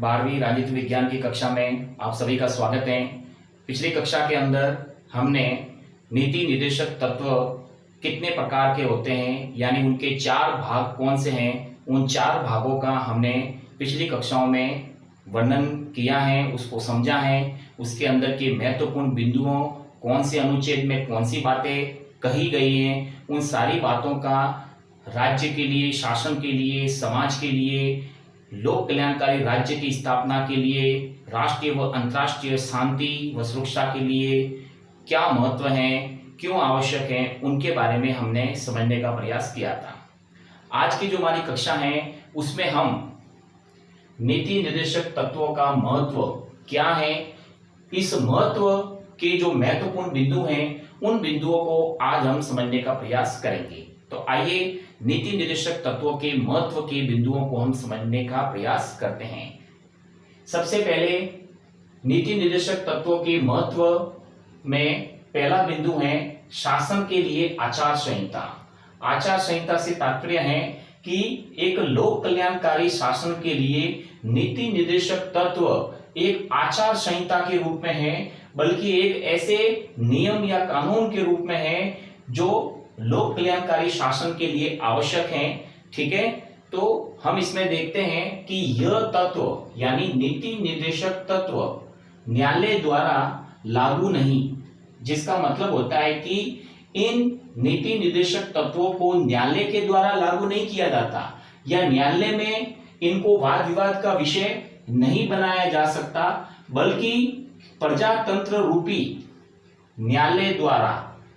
12वीं राजनीति विज्ञान की कक्षा में आप सभी का स्वागत है। पिछली कक्षा के अंदर हमने नीति निर्देशक तत्व कितने प्रकार के होते हैं, यानी उनके 4 भाग कौन से हैं, उन 4 भागों का हमने पिछली कक्षाओं में वर्णन किया है, उसको समझा है। उसके अंदर के महत्वपूर्ण बिंदुओं, कौन से अनुच्छेद में कौन सी बातें कही गई हैं, उन सारी बातों का राज्य के लिए, शासन के लिए, समाज के लिए, लोक कल्याणकारी राज्य की स्थापना के लिए, राष्ट्रीय व अंतर्राष्ट्रीय शांति व सुरक्षा के लिए क्या महत्व है, क्यों आवश्यक है, उनके बारे में हमने समझने का प्रयास किया था। आज की जो हमारी कक्षा है उसमें हम नीति निर्देशक तत्वों का महत्व क्या है, इस महत्व के जो महत्वपूर्ण बिंदु हैं उन बिंदुओं को आज हम समझने का प्रयास करेंगे। तो आइए नीति निर्देशक तत्वों के महत्व के बिंदुओं को हम समझने का प्रयास करते हैं। सबसे पहले नीति निर्देशक तत्वों के महत्व में पहला बिंदु है शासन के लिए आचार संहिता। आचार संहिता से तात्पर्य है कि एक लोक कल्याणकारी शासन के लिए नीति निर्देशक तत्व एक आचार संहिता के रूप में है, बल्कि एक ऐसे नियम या कानून के रूप में है जो लोक कल्याणकारी शासन के लिए आवश्यक है। ठीक है, तो हम इसमें देखते हैं कि यह तत्व यानी नीति निर्देशक तत्व न्यायालय द्वारा लागू नहीं, जिसका मतलब होता है कि इन नीति निर्देशक तत्वों को न्यायालय के द्वारा लागू नहीं किया जाता या न्यायालय में इनको वाद विवाद का विषय नहीं बनाया जा सकता, बल्कि प्रजातंत्र रूपी न्यायालय द्वारा,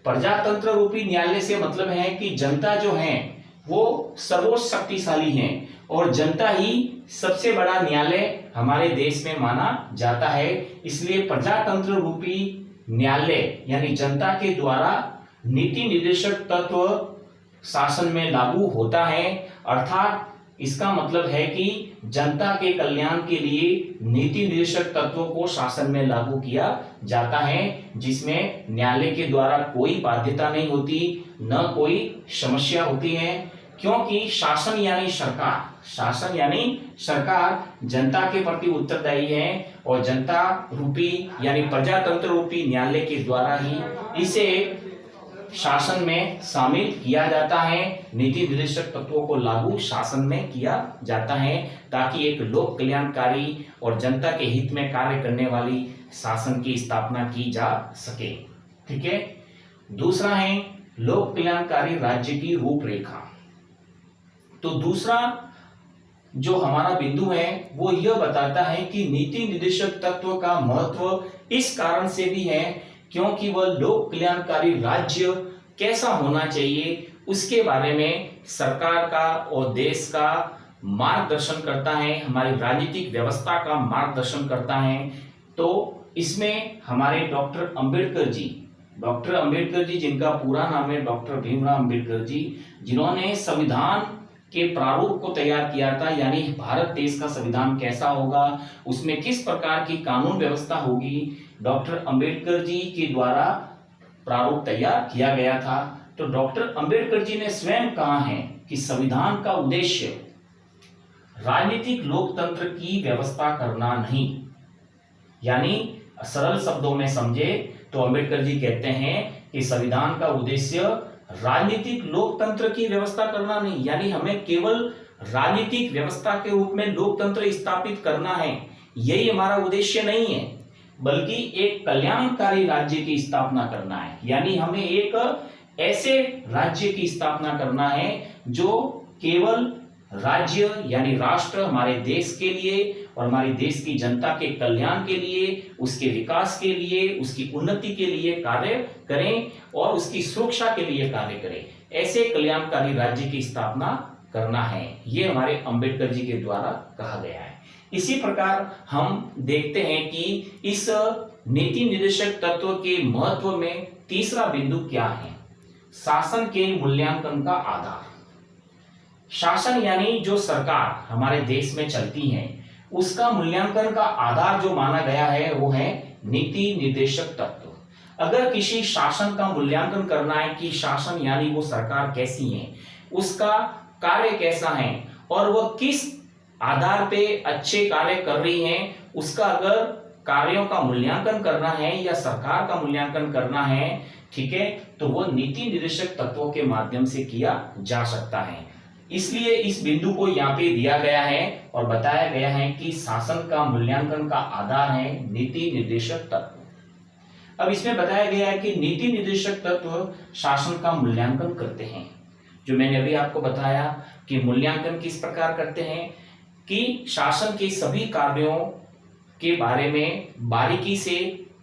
प्रजातंत्र रूपी न्यायालय से मतलब है कि जनता जो है वो सर्वोच्च शक्तिशाली है और जनता ही सबसे बड़ा न्यायालय हमारे देश में माना जाता है। इसलिए प्रजातंत्र रूपी न्यायालय यानी जनता के द्वारा नीति निर्देशक तत्व शासन में लागू होता है, अर्थात इसका मतलब है कि जनता के कल्याण के लिए नीति निर्देशक तत्वों को शासन में लागू किया जाता है, जिसमें न्यायालय के द्वारा कोई बाध्यता नहीं होती, न कोई समस्या होती है, क्योंकि शासन यानी सरकार जनता के प्रति उत्तरदायी है और जनता रूपी यानी प्रजातंत्र रूपी न्यायालय के द्वारा ही इसे शासन में शामिल किया जाता है। नीति निर्देशक तत्वों को लागू शासन में किया जाता है ताकि एक लोक कल्याणकारी और जनता के हित में कार्य करने वाली शासन की स्थापना की जा सके। ठीक है, दूसरा है लोक कल्याणकारी राज्य की रूपरेखा। तो दूसरा जो हमारा बिंदु है वो यह बताता है कि नीति निर्देशक तत्व का महत्व इस कारण से भी है क्योंकि वह लोक कल्याणकारी राज्य कैसा होना चाहिए उसके बारे में सरकार का और देश का मार्गदर्शन करता है, हमारी राजनीतिक व्यवस्था का मार्गदर्शन करता है। तो इसमें हमारे डॉक्टर अंबेडकर जी जिनका पूरा नाम है डॉक्टर भीमराव अंबेडकर जी, जिन्होंने संविधान के प्रारूप को तैयार किया था, यानी भारत देश का संविधान कैसा होगा, उसमें किस प्रकार की कानून व्यवस्था होगी, डॉक्टर अंबेडकर जी के द्वारा प्रारूप तैयार किया गया था। तो डॉक्टर अंबेडकर जी ने स्वयं कहा है कि संविधान का उद्देश्य राजनीतिक लोकतंत्र की व्यवस्था करना नहीं, यानी सरल शब्दों में समझे तो अंबेडकर जी कहते हैं कि संविधान का उद्देश्य राजनीतिक लोकतंत्र की व्यवस्था करना नहीं, यानी हमें केवल राजनीतिक व्यवस्था के रूप में लोकतंत्र स्थापित करना है, यही हमारा उद्देश्य नहीं है, बल्कि एक कल्याणकारी राज्य की स्थापना करना है। यानी हमें एक ऐसे राज्य की स्थापना करना है जो केवल राज्य यानी राष्ट्र हमारे देश के लिए और हमारी देश की जनता के कल्याण के लिए, उसके विकास के लिए, उसकी उन्नति के लिए कार्य करें और उसकी सुरक्षा के लिए कार्य करें। ऐसे कल्याणकारी राज्य की स्थापना करना है, ये हमारे अंबेडकर जी के द्वारा कहा गया है। इसी प्रकार हम देखते हैं कि इस नीति निर्देशक तत्व के महत्व में तीसरा बिंदु क्या है, शासन के मूल्यांकन का आधार। शासन यानी जो सरकार हमारे देश में चलती है उसका मूल्यांकन का आधार जो माना गया है वो है नीति निर्देशक तत्व। अगर किसी शासन का मूल्यांकन करना है कि शासन यानी वो सरकार कैसी है, उसका कार्य कैसा है और वह किस आधार पे अच्छे कार्य कर रही हैं, उसका अगर कार्यों का मूल्यांकन करना है या सरकार का मूल्यांकन करना है, ठीक है, तो वो नीति निर्देशक तत्वों के माध्यम से किया जा सकता है। इसलिए इस बिंदु को यहाँ पे दिया गया है और बताया गया है कि शासन का मूल्यांकन का आधार है नीति निर्देशक तत्व। अब इसमें बताया गया है कि नीति निर्देशक तत्व शासन का मूल्यांकन करते हैं। जो मैंने अभी आपको बताया कि मूल्यांकन किस प्रकार करते हैं कि शासन के सभी कार्यों के बारे में बारीकी से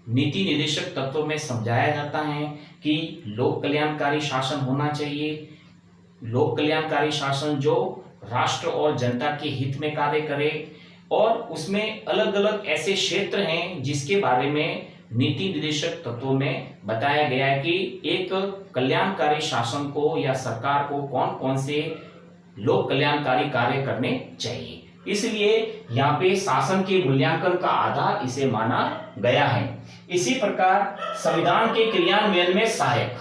नीति निर्देशक तत्वों में समझाया जाता है कि लोक कल्याणकारी शासन होना चाहिए। लोक कल्याणकारी शासन जो राष्ट्र और जनता के हित में कार्य करे, और उसमें अलग अलग ऐसे क्षेत्र हैं जिसके बारे में नीति निर्देशक तत्वों में बताया गया है कि एक कल्याणकारी शासन को या सरकार को कौन कौन से लोक कल्याणकारी कार्य करने चाहिए। इसलिए यहाँ पे शासन के मूल्यांकन का आधार इसे माना गया है। इसी प्रकार संविधान के क्रियान्वयन में सहायक,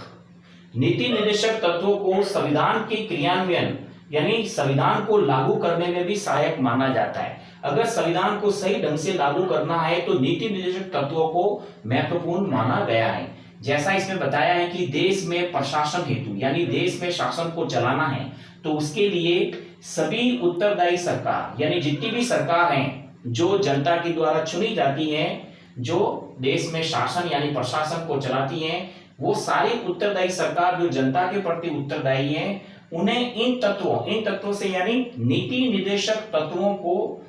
नीति निर्देशक तत्वों को संविधान के क्रियान्वयन यानी संविधान को लागू करने में भी सहायक माना जाता है। अगर संविधान को सही ढंग से लागू करना है तो नीति निर्देशक तत्वों को महत्वपूर्ण माना गया है। जैसा इसमें बताया है कि देश में प्रशासन हेतु यानी देश में शासन को चलाना है तो उसके लिए सभी उत्तरदायी सरकार यानी जितनी भी सरकार हैं जो जनता के द्वारा चुनी जाती हैं, जो देश में शासन यानी प्रशासन को चलाती हैं, वो सारी उत्तरदायी सरकार जो जनता के प्रति उत्तरदायी हैं, उन्हें इन तत्वों से यानी नीति निर्देशक तत्वों को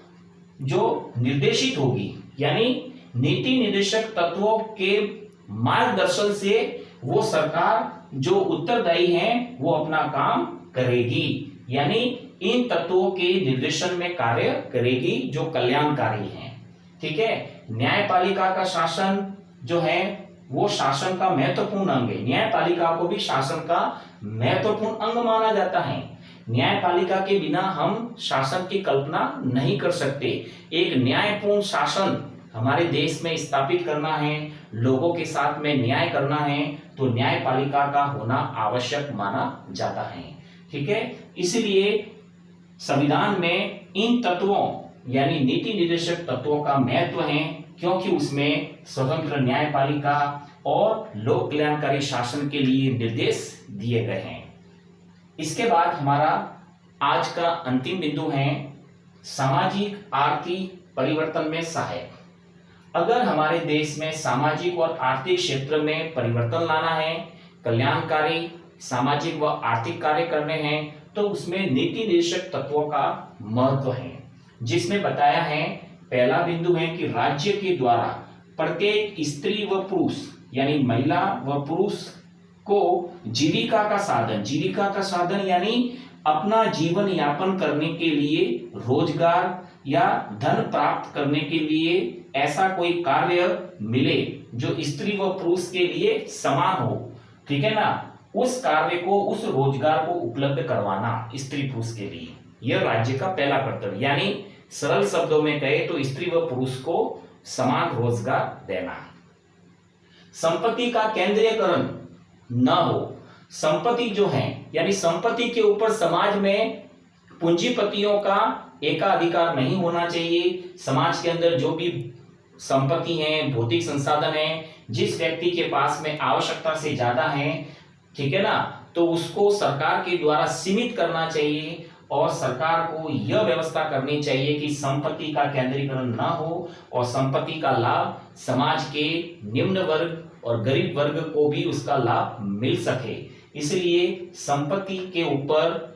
जो निर्देशित होगी यानी नीति निर्देशक तत्वों के मार्गदर्शन से वो सरकार जो उत्तरदायी हैं वो अपना काम करेगी, यानी इन तत्वों के निर्देशन में कार्य करेगी जो कल्याणकारी हैं। ठीक है, न्यायपालिका का शासन जो है वो शासन का महत्वपूर्ण अंग है। न्यायपालिका को भी शासन का महत्वपूर्ण अंग माना जाता है। न्यायपालिका के बिना हम शासन की कल्पना नहीं कर सकते। एक न्यायपूर्ण शासन हमारे देश में स्थापित करना है, लोगों के साथ में न्याय करना है, तो न्यायपालिका का होना आवश्यक माना जाता है। ठीक है, इसलिए संविधान में इन तत्वों यानी नीति निर्देशक तत्वों का महत्व है, क्योंकि उसमें स्वतंत्र न्यायपालिका और लोक कल्याणकारी शासन के लिए निर्देश दिए गए हैं। इसके बाद हमारा आज का अंतिम बिंदु है सामाजिक आर्थिक परिवर्तन में सहायक। अगर हमारे देश में सामाजिक और आर्थिक क्षेत्र में परिवर्तन लाना है, कल्याणकारी सामाजिक व आर्थिक कार्य करने हैं, तो उसमें नीति निर्देशक तत्वों का महत्व है, जिसमें बताया है पहला बिंदु है कि राज्य के द्वारा प्रत्येक स्त्री व पुरुष यानी महिला व पुरुष को जीविका का साधन यानी अपना जीवन यापन करने के लिए, रोजगार या धन प्राप्त करने के लिए ऐसा कोई कार्य मिले जो स्त्री व पुरुष के लिए समान हो। ठीक है ना, उस कार्य को, उस रोजगार को उपलब्ध करवाना स्त्री पुरुष के लिए, यह राज्य का पहला कर्तव्य। यानी सरल शब्दों में कहे तो स्त्री व पुरुष को समान रोजगार देना। संपत्ति का केंद्रीयकरण न हो। संपत्ति जो है यानी संपत्ति के ऊपर समाज में पूंजीपतियों का एकाधिकार नहीं होना चाहिए। समाज के अंदर जो भी संपत्ति है, भौतिक संसाधन है, जिस व्यक्ति के पास में आवश्यकता से ज्यादा है, ठीक है ना, तो उसको सरकार के द्वारा सीमित करना चाहिए और सरकार को यह व्यवस्था करनी चाहिए कि संपत्ति का केंद्रीकरण ना हो और संपत्ति का लाभ समाज के निम्न वर्ग और गरीब वर्ग को भी उसका लाभ मिल सके। इसलिए संपत्ति के ऊपर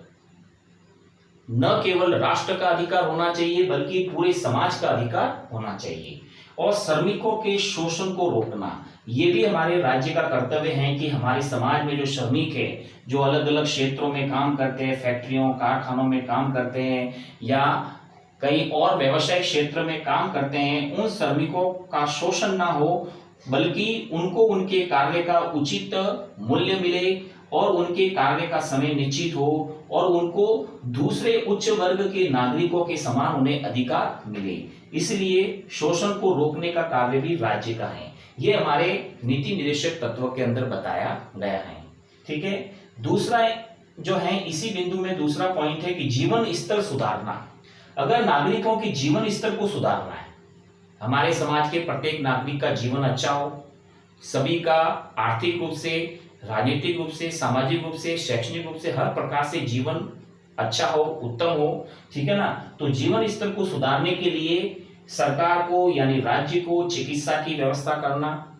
न केवल राष्ट्र का अधिकार होना चाहिए बल्कि पूरे समाज का अधिकार होना चाहिए। और श्रमिकों के शोषण को रोकना, ये भी हमारे राज्य का कर्तव्य है कि हमारे समाज में जो श्रमिक है, जो अलग अलग क्षेत्रों में काम करते हैं, फैक्ट्रियों कारखानों में काम करते हैं या कई और व्यवसायिक क्षेत्र में काम करते हैं, उन श्रमिकों का शोषण ना हो बल्कि उनको उनके कार्य का उचित मूल्य मिले और उनके कार्य का समय निश्चित हो और उनको दूसरे उच्च वर्ग के नागरिकों के समान उन्हें अधिकार मिले। इसलिए शोषण को रोकने का कार्य भी राज्य का है। ये हमारे नीति निर्देशक तत्वों के अंदर बताया गया है। ठीक है, दूसरा जो है इसी बिंदु में दूसरा पॉइंट है कि जीवन स्तर सुधारना। अगर नागरिकों के जीवन स्तर को सुधारना है, हमारे समाज के प्रत्येक नागरिक का जीवन अच्छा हो, सभी का आर्थिक रूप से, राजनीतिक रूप से, सामाजिक रूप से, शैक्षणिक रूप से, हर प्रकार से जीवन अच्छा हो, उत्तम हो, ठीक है ना। तो जीवन स्तर को सुधारने के लिए सरकार को यानी राज्य को चिकित्सा की व्यवस्था करना,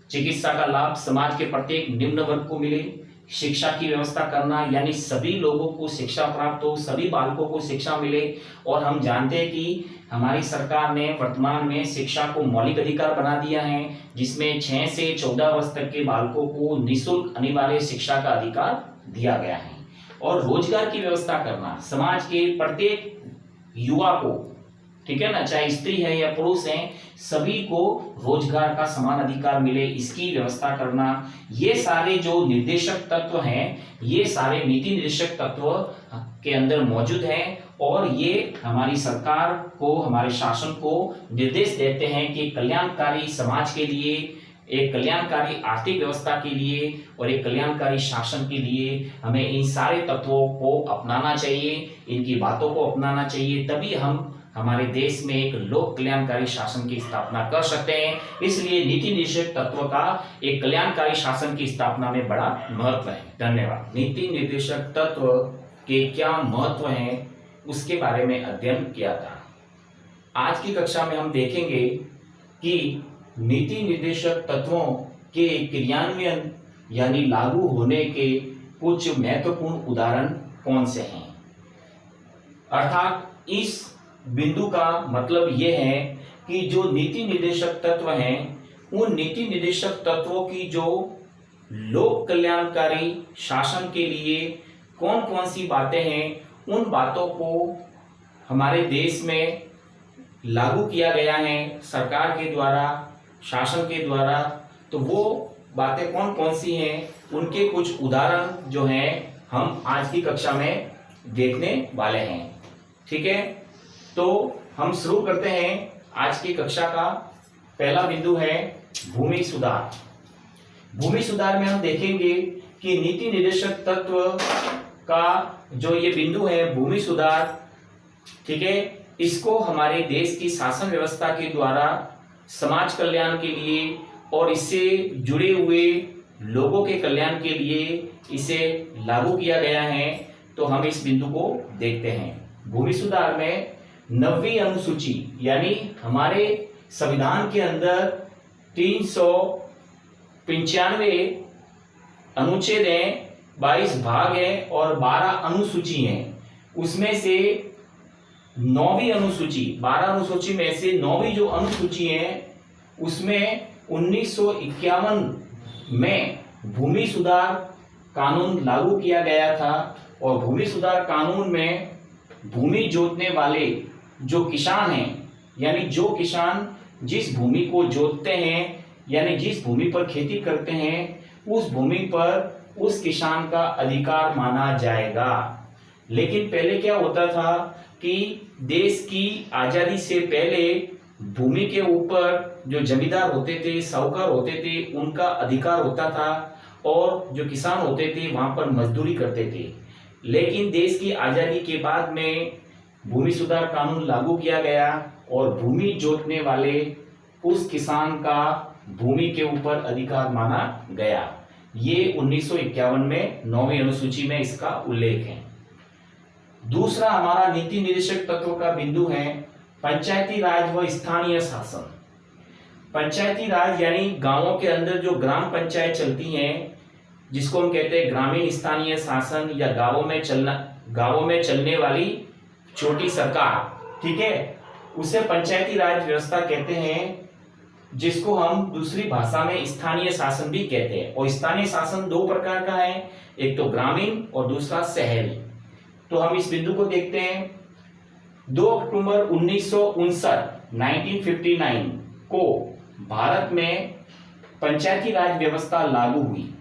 चिकित्सा का लाभ समाज के प्रत्येक निम्न वर्ग को मिले, शिक्षा की व्यवस्था करना यानी सभी लोगों को शिक्षा प्राप्त हो, सभी बालकों को शिक्षा मिले। और हम जानते हैं कि हमारी सरकार ने वर्तमान में शिक्षा को मौलिक अधिकार बना दिया है, जिसमें 6 से 14 वर्ष तक के बालकों को निःशुल्क अनिवार्य शिक्षा का अधिकार दिया गया है। और रोजगार की व्यवस्था करना, समाज के प्रत्येक युवा को, ठीक है ना, चाहे स्त्री है या पुरुष है, सभी को रोजगार का समान अधिकार मिले, इसकी व्यवस्था करना। ये सारे जो निर्देशक तत्व हैं, ये सारे नीति निर्देशक तत्व के अंदर मौजूद हैं और ये हमारी सरकार को, हमारे शासन को निर्देश देते हैं कि कल्याणकारी समाज के लिए, एक कल्याणकारी आर्थिक व्यवस्था के लिए और एक कल्याणकारी शासन के लिए हमें इन सारे तत्वों को अपनाना चाहिए, इनकी बातों को अपनाना चाहिए, तभी हम हमारे देश में एक लोक कल्याणकारी शासन की स्थापना कर सकते हैं। इसलिए नीति निर्देशक तत्व का एक कल्याणकारी शासन की स्थापना में बड़ा महत्व है। धन्यवाद। नीति निर्देशक तत्व के क्या महत्व हैं उसके बारे में अध्ययन किया था। आज की कक्षा में हम देखेंगे कि नीति निर्देशक तत्वों के क्रियान्वयन यानी लागू होने के कुछ महत्वपूर्ण उदाहरण कौन से हैं। अर्थात इस बिंदु का मतलब यह है कि जो नीति निर्देशक तत्व हैं, उन नीति निर्देशक तत्वों की जो लोक कल्याणकारी शासन के लिए कौन कौन सी बातें हैं, उन बातों को हमारे देश में लागू किया गया है सरकार के द्वारा, शासन के द्वारा। तो वो बातें कौन कौन सी हैं, उनके कुछ उदाहरण जो हैं हम आज की कक्षा में देखने वाले हैं। ठीक है, तो हम शुरू करते हैं आज की कक्षा का। पहला बिंदु है भूमि सुधार। भूमि सुधार में हम देखेंगे कि नीति निर्देशक तत्व का जो ये बिंदु है भूमि सुधार, ठीक है, इसको हमारे देश की शासन व्यवस्था के द्वारा समाज कल्याण के लिए और इससे जुड़े हुए लोगों के कल्याण के लिए इसे लागू किया गया है। तो हम इस बिंदु को देखते हैं। भूमि सुधार में 9वीं अनुसूची यानी हमारे संविधान के अंदर 395 अनुच्छेद हैं, 22 भाग हैं और 12 अनुसूची हैं। उसमें से 9वीं अनुसूची, 12 अनुसूची में से 9वीं जो अनुसूची है उसमें 1951 में भूमि सुधार कानून लागू किया गया था। और भूमि सुधार कानून में भूमि जोतने वाले जो किसान हैं, यानी जो किसान जिस भूमि को जोतते हैं यानी जिस भूमि पर खेती करते हैं, उस भूमि पर उस किसान का अधिकार माना जाएगा। लेकिन पहले क्या होता था कि देश की आजादी से पहले भूमि के ऊपर जो जमींदार होते थे, साहूकार होते थे, उनका अधिकार होता था और जो किसान होते थे वहां पर मजदूरी करते थे। लेकिन देश की आजादी के बाद में भूमि सुधार कानून लागू किया गया और भूमि जोतने वाले उस किसान का भूमि के ऊपर अधिकार माना गया। ये 1951 में 9वीं अनुसूची में इसका उल्लेख है। दूसरा हमारा नीति निर्देशक तत्व का बिंदु है पंचायती राज व स्थानीय शासन। पंचायती राज यानी गांवों के अंदर जो ग्राम पंचायत चलती हैं, जिसको हम कहते हैं ग्रामीण स्थानीय शासन या गांवों में चलने वाली छोटी सरकार, ठीक है, उसे पंचायती राज व्यवस्था कहते हैं, जिसको हम दूसरी भाषा में स्थानीय शासन भी कहते हैं। और स्थानीय शासन 2 प्रकार का है, एक तो ग्रामीण और दूसरा शहरी। तो हम इस बिंदु को देखते हैं। 2 अक्टूबर 1959 को भारत में पंचायती राज व्यवस्था लागू हुई।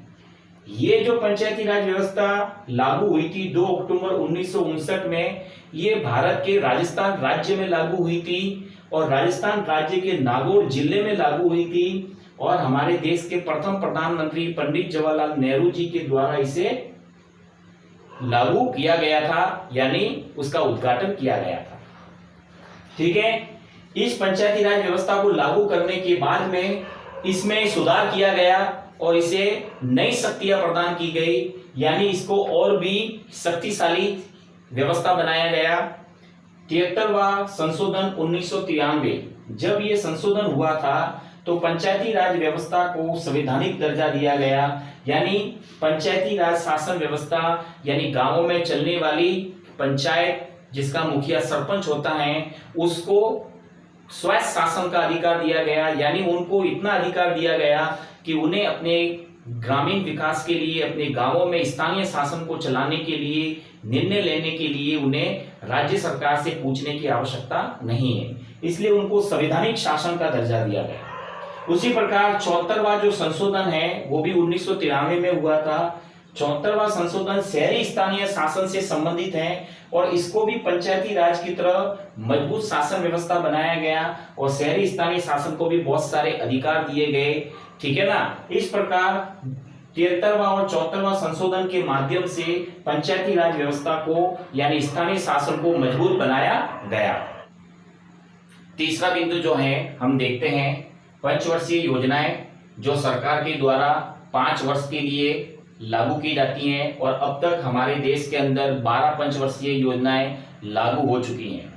ये जो पंचायती राज व्यवस्था लागू हुई थी 2 अक्टूबर 1959 में, ये भारत के राजस्थान राज्य में लागू हुई थी और राजस्थान राज्य के नागौर जिले में लागू हुई थी। और हमारे देश के प्रथम प्रधानमंत्री पंडित जवाहरलाल नेहरू जी के द्वारा इसे लागू किया गया था, यानी उसका उद्घाटन किया गया था। ठीक है। इस पंचायती राज व्यवस्था को लागू करने के बाद में इसमें सुधार किया गया और इसे नई शक्तियां प्रदान की गई, यानी इसको और भी शक्तिशाली व्यवस्था बनाया गया। 73वां संशोधन 1993, जब ये संशोधन हुआ था तो पंचायती राज व्यवस्था को संवैधानिक दर्जा दिया गया, यानी पंचायती राज शासन व्यवस्था यानी गांवों में चलने वाली पंचायत जिसका मुखिया सरपंच होता है उसको स्वायत्त शासन का अधिकार दिया गया, यानी उनको इतना अधिकार दिया गया कि उन्हें अपने ग्रामीण विकास के लिए, अपने गांवों में स्थानीय शासन को चलाने के लिए, निर्णय लेने के लिए उन्हें राज्य सरकार से पूछने की आवश्यकता नहीं है, इसलिए उनको संवैधानिक शासन का दर्जा दिया गया। उसी प्रकार 74वां जो संशोधन है वो भी 1993 में हुआ था। 74वां संशोधन शहरी स्थानीय शासन से संबंधित है और इसको भी पंचायती राज की तरह मजबूत शासन व्यवस्था बनाया गया और शहरी स्थानीय शासन को भी बहुत सारे अधिकार दिए गए, ठीक है ना। इस प्रकार 73वां और 74वां संशोधन के माध्यम से पंचायती राज व्यवस्था को यानी स्थानीय शासन को मजबूत बनाया गया। तीसरा बिंदु जो है हम देखते हैं पंचवर्षीय योजनाएं जो सरकार के द्वारा 5 वर्ष के लिए लागू की जाती हैं और अब तक हमारे देश के अंदर 12 पंचवर्षीय योजनाएं लागू हो चुकी हैं।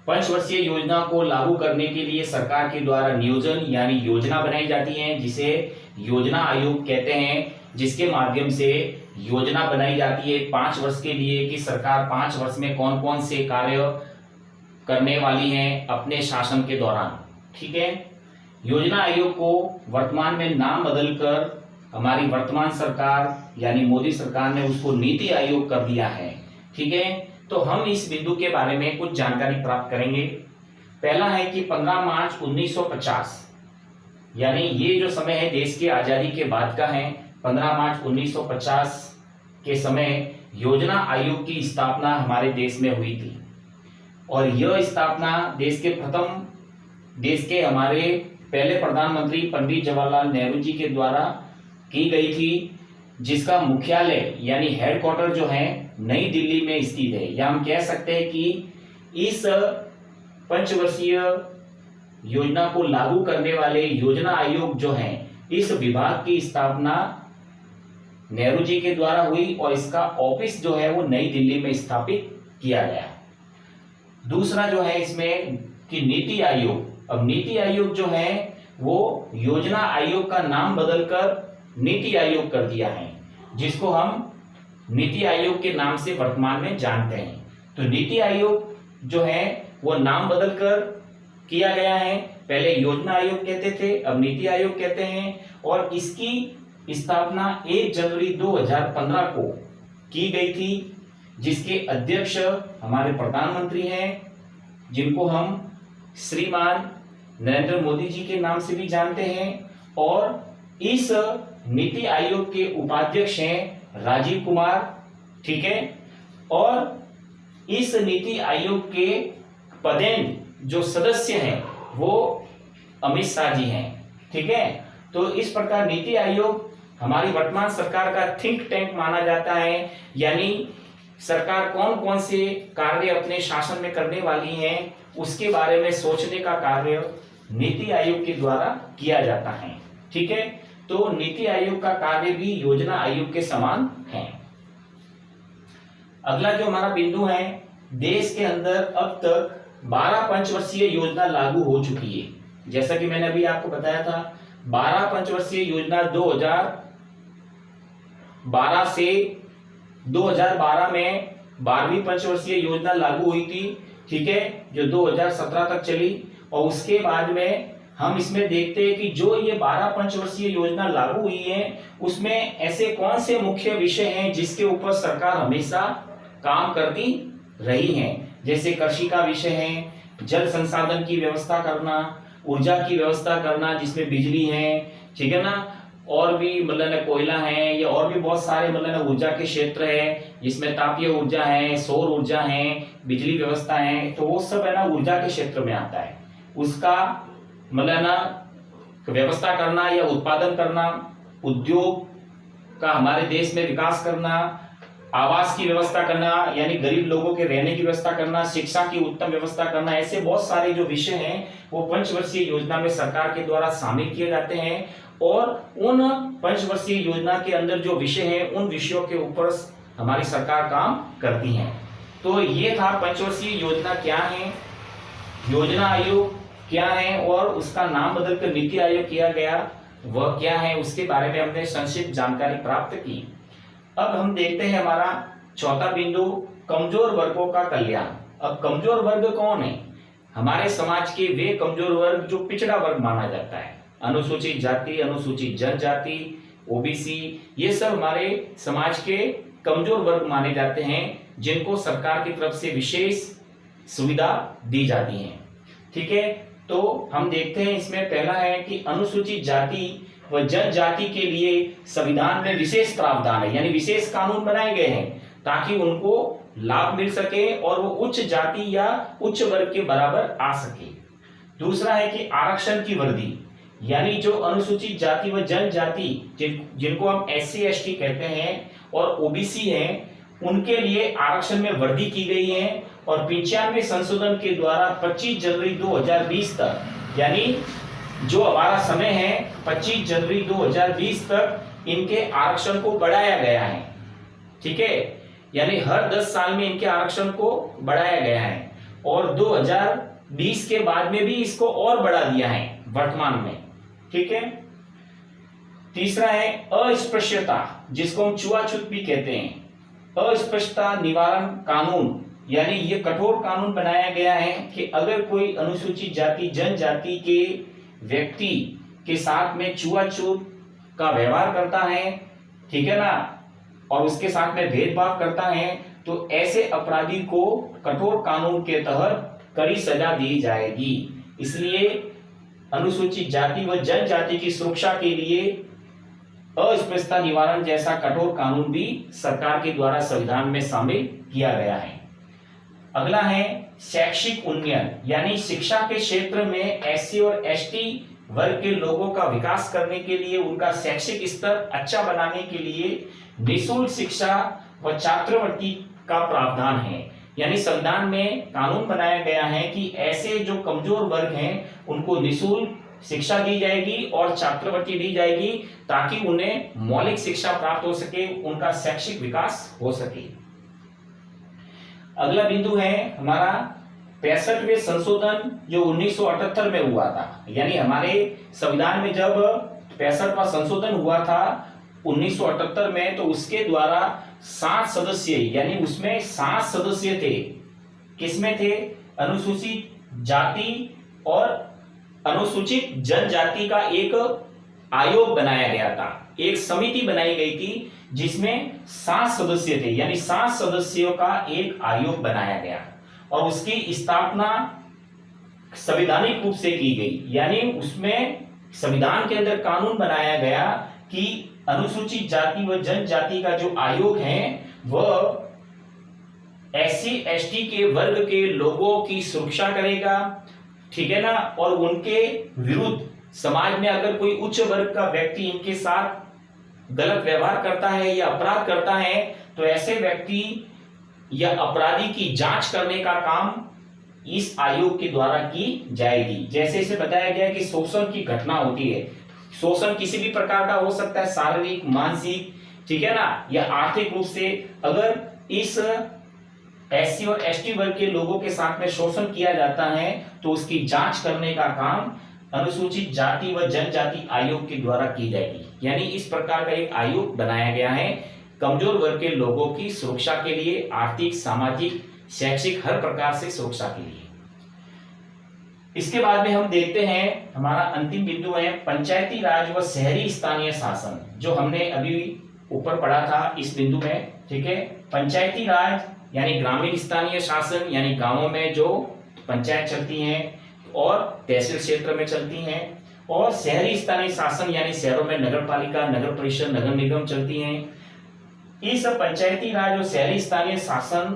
पंचवर्षीय योजना को लागू करने के लिए सरकार के द्वारा नियोजन यानी योजना बनाई जाती है, जिसे योजना आयोग कहते हैं, जिसके माध्यम से योजना बनाई जाती है 5 वर्ष के लिए कि सरकार 5 वर्ष में कौन कौन से कार्य करने वाली है अपने शासन के दौरान, ठीक है। योजना आयोग को वर्तमान में नाम बदलकर हमारी वर्तमान सरकार यानी मोदी सरकार ने उसको नीति आयोग कर दिया है, ठीक है। तो हम इस बिंदु के बारे में कुछ जानकारी प्राप्त करेंगे। पहला है कि 15 मार्च 1950 यानी ये जो समय है देश की आजादी के बाद का है। 15 मार्च 1950 के समय योजना आयोग की स्थापना हमारे देश में हुई थी और यह स्थापना देश के हमारे पहले प्रधानमंत्री पंडित जवाहरलाल नेहरू जी के द्वारा की गई थी, जिसका मुख्यालय यानी हेडक्वार्टर जो है नई दिल्ली में स्थित है। या हम कह सकते हैं कि इस पंचवर्षीय योजना को लागू करने वाले योजना आयोग जो है इस विभाग की स्थापना नेहरू जी के द्वारा हुई और इसका ऑफिस जो है वो नई दिल्ली में स्थापित किया गया। दूसरा जो है इसमें कि नीति आयोग, अब नीति आयोग जो है वो योजना आयोग का नाम बदलकर नीति आयोग कर दिया है, जिसको हम नीति आयोग के नाम से वर्तमान में जानते हैं। तो नीति आयोग जो है वो नाम बदलकर किया गया है, पहले योजना आयोग कहते थे अब नीति आयोग कहते हैं और इसकी स्थापना 1 जनवरी 2015 को की गई थी, जिसके अध्यक्ष हमारे प्रधानमंत्री हैं जिनको हम श्रीमान नरेंद्र मोदी जी के नाम से भी जानते हैं और इस नीति आयोग के उपाध्यक्ष हैं राजीव कुमार, ठीक है। और इस नीति आयोग के पदेन जो सदस्य हैं वो अमित शाह जी हैं, ठीक है। तो इस प्रकार नीति आयोग हमारी वर्तमान सरकार का थिंक टैंक माना जाता है, यानी सरकार कौन कौन से कार्य अपने शासन में करने वाली है उसके बारे में सोचने का कार्य नीति आयोग के द्वारा किया जाता है, ठीक है। तो नीति आयोग का कार्य भी योजना आयोग के समान है। अगला जो हमारा बिंदु है, देश के अंदर अब तक 12 पंचवर्षीय योजना लागू हो चुकी है। जैसा कि मैंने अभी आपको बताया था 12 पंचवर्षीय योजना 2012 से 2012 में 12वीं पंचवर्षीय योजना लागू हुई थी, ठीक है, जो 2017 तक चली। और उसके बाद में हम इसमें देखते हैं कि जो ये 12 पंचवर्षीय योजना लागू हुई है उसमें ऐसे कौन से मुख्य विषय हैं जिसके ऊपर सरकार हमेशा काम करती रही है। जैसे कृषि का विषय है, जल संसाधन की व्यवस्था करना, ऊर्जा की व्यवस्था करना जिसमें बिजली है, ठीक है ना, और भी मतलब कोयला है या और भी बहुत सारे मतलब ऊर्जा के क्षेत्र है जिसमें तापीय ऊर्जा है, सौर ऊर्जा है, बिजली व्यवस्था है, तो वो सब है ना ऊर्जा के क्षेत्र में आता है। उसका मतलब ना व्यवस्था करना या उत्पादन करना, उद्योग का हमारे देश में विकास करना, आवास की व्यवस्था करना, यानी गरीब लोगों के रहने की व्यवस्था करना, शिक्षा की उत्तम व्यवस्था करना, ऐसे बहुत सारे जो विषय हैं वो पंचवर्षीय योजना में सरकार के द्वारा शामिल किए जाते हैं। और उन पंचवर्षीय योजना के अंदर जो विषय हैं उन विषयों के ऊपर हमारी सरकार काम करती है। तो ये था पंचवर्षीय योजना क्या है, योजना आयोग क्या है, और उसका नाम बदलकर नीति आयोग किया गया वह क्या है, उसके बारे में हमने संक्षिप्त जानकारी प्राप्त की। अब हम देखते हैं हमारा चौथा बिंदु, कमजोर वर्गों का कल्याण। अब कमजोर वर्ग कौन है? हमारे समाज के वे कमजोर वर्ग जो पिछड़ा वर्ग माना जाता है, अनुसूचित जाति, अनुसूचित जनजाति, ओबीसी, ये सब हमारे समाज के कमजोर वर्ग माने जाते हैं जिनको सरकार की तरफ से विशेष सुविधा दी जाती है। ठीक है, तो हम देखते हैं इसमें पहला है कि अनुसूचित जाति व जनजाति के लिए संविधान में विशेष प्रावधान है, यानी विशेष कानून बनाए गए हैं ताकि उनको लाभ मिल सके और वो उच्च जाति या उच्च वर्ग के बराबर आ सके। दूसरा है कि आरक्षण की वृद्धि, यानी जो अनुसूचित जाति व जनजाति जिनको हम SC ST कहते हैं और ओबीसी हैं, उनके लिए आरक्षण में वृद्धि की गई है। और 95 संशोधन के द्वारा 25 जनवरी 2020 तक, यानी जो हमारा समय है 25 जनवरी 2020 तक इनके आरक्षण को बढ़ाया गया है। ठीक है, यानी हर 10 साल में इनके आरक्षण को बढ़ाया गया है और 2020 के बाद में भी इसको और बढ़ा दिया है वर्तमान में। ठीक है, तीसरा है अस्पृश्यता, जिसको हम छुआछूत भी कहते हैं। अस्पृश्यता निवारण कानून, यानी ये कठोर कानून बनाया गया है कि अगर कोई अनुसूचित जाति जनजाति के व्यक्ति के साथ में छुआछूत का व्यवहार करता है, ठीक है ना, और उसके साथ में भेदभाव करता है, तो ऐसे अपराधी को कठोर कानून के तहत कड़ी सजा दी जाएगी। इसलिए अनुसूचित जाति व जनजाति की सुरक्षा के लिए अस्पृश्यता निवारण जैसा कठोर कानून भी सरकार के द्वारा संविधान में शामिल किया गया है। अगला है शैक्षिक उन्नयन, यानी शिक्षा के क्षेत्र में SC और ST वर्ग के लोगों का विकास करने के लिए, उनका शैक्षिक स्तर अच्छा बनाने के लिए निःशुल्क शिक्षा व छात्रवृत्ति का प्रावधान है। यानी संविधान में कानून बनाया गया है कि ऐसे जो कमजोर वर्ग हैं उनको निःशुल्क शिक्षा दी जाएगी और छात्रवृत्ति दी जाएगी ताकि उन्हें मौलिक शिक्षा प्राप्त हो सके, उनका शैक्षिक विकास हो सके। अगला बिंदु है हमारा 65वें संशोधन जो 1978 में हुआ था, यानी हमारे संविधान में जब 65वां संशोधन हुआ था 1978 में, तो उसके द्वारा 7 सदस्य, यानी उसमें 7 सदस्य थे। किसमें थे? अनुसूचित जाति और अनुसूचित जनजाति का एक आयोग बनाया गया था, एक समिति बनाई गई थी जिसमें 7 सदस्य थे, यानी 7 सदस्यों का एक आयोग बनाया गया और उसकी स्थापना संवैधानिक रूप से की गई। यानी उसमें संविधान के अंदर कानून बनाया गया कि अनुसूचित जाति व जनजाति का जो आयोग है वह SC ST के वर्ग के लोगों की सुरक्षा करेगा, ठीक है ना, और उनके विरुद्ध समाज में अगर कोई उच्च वर्ग का व्यक्ति इनके साथ गलत व्यवहार करता है या अपराध करता है तो ऐसे व्यक्ति या अपराधी की जांच करने का काम इस आयोग के द्वारा की जाएगी। जैसे इसे बताया गया कि शोषण की घटना होती है, शोषण किसी भी प्रकार का हो सकता है, शारीरिक, मानसिक, ठीक है ना, या आर्थिक रूप से। अगर इस SC और ST वर्ग के लोगों के साथ में शोषण किया जाता है तो उसकी जांच करने का काम अनुसूचित जाति व जनजाति आयोग के द्वारा की जाएगी। यानी इस प्रकार का एक आयोग बनाया गया है कमजोर वर्ग के लोगों की सुरक्षा के लिए, आर्थिक, सामाजिक, शैक्षिक हर प्रकार से सुरक्षा के लिए। इसके बाद में हम देखते हैं हमारा अंतिम बिंदु है पंचायती राज व शहरी स्थानीय शासन, जो हमने अभी ऊपर पढ़ा था इस बिंदु में। ठीक है, पंचायती राज यानी ग्रामीण स्थानीय शासन, यानी गांवों में जो पंचायत चलती हैं और तहसील क्षेत्र में चलती हैं, और शहरी स्थानीय शासन यानी शहरों में नगर पालिका, नगर परिषद, नगर निगम चलती हैं। इस पंचायती राज और शहरी स्थानीय शासन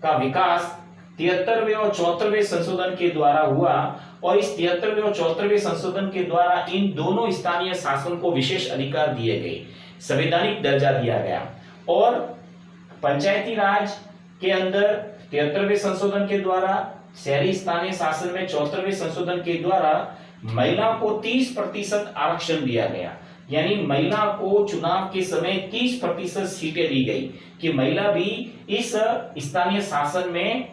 का विकास 73वें और 74वें संशोधन के द्वारा हुआ और इस 73वें और 74वें संशोधन के द्वारा इन दोनों स्थानीय शासन को विशेष अधिकार दिए गए, संवैधानिक दर्जा दिया गया और पंचायती राज के अंदर 73वें संशोधन के द्वारा, शहरी स्थानीय शासन में 74वें संशोधन के द्वारा महिलाओं को 30% आरक्षण दिया गया। यानी महिला को चुनाव के समय 30% सीटें दी गई कि महिला भी इस स्थानीय शासन में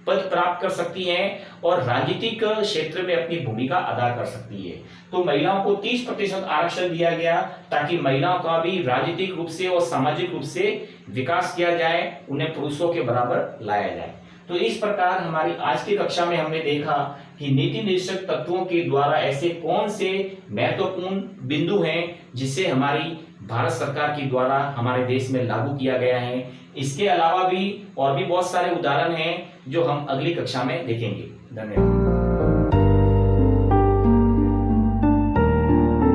पद प्राप्त कर सकती है और राजनीतिक क्षेत्र में अपनी भूमिका अदा कर सकती है। तो महिलाओं को 30% आरक्षण दिया गया ताकि महिलाओं का भी राजनीतिक रूप से और सामाजिक रूप से विकास किया जाए, उन्हें पुरुषों के बराबर लाया जाए। तो इस प्रकार हमारी आज की कक्षा में हमने देखा कि नीति निर्देशक तत्वों के द्वारा ऐसे कौन से महत्वपूर्ण बिंदु हैं जिसे हमारी भारत सरकार के द्वारा हमारे देश में लागू किया गया है। इसके अलावा भी और भी बहुत सारे उदाहरण हैं जो हम अगली कक्षा में देखेंगे। धन्यवाद।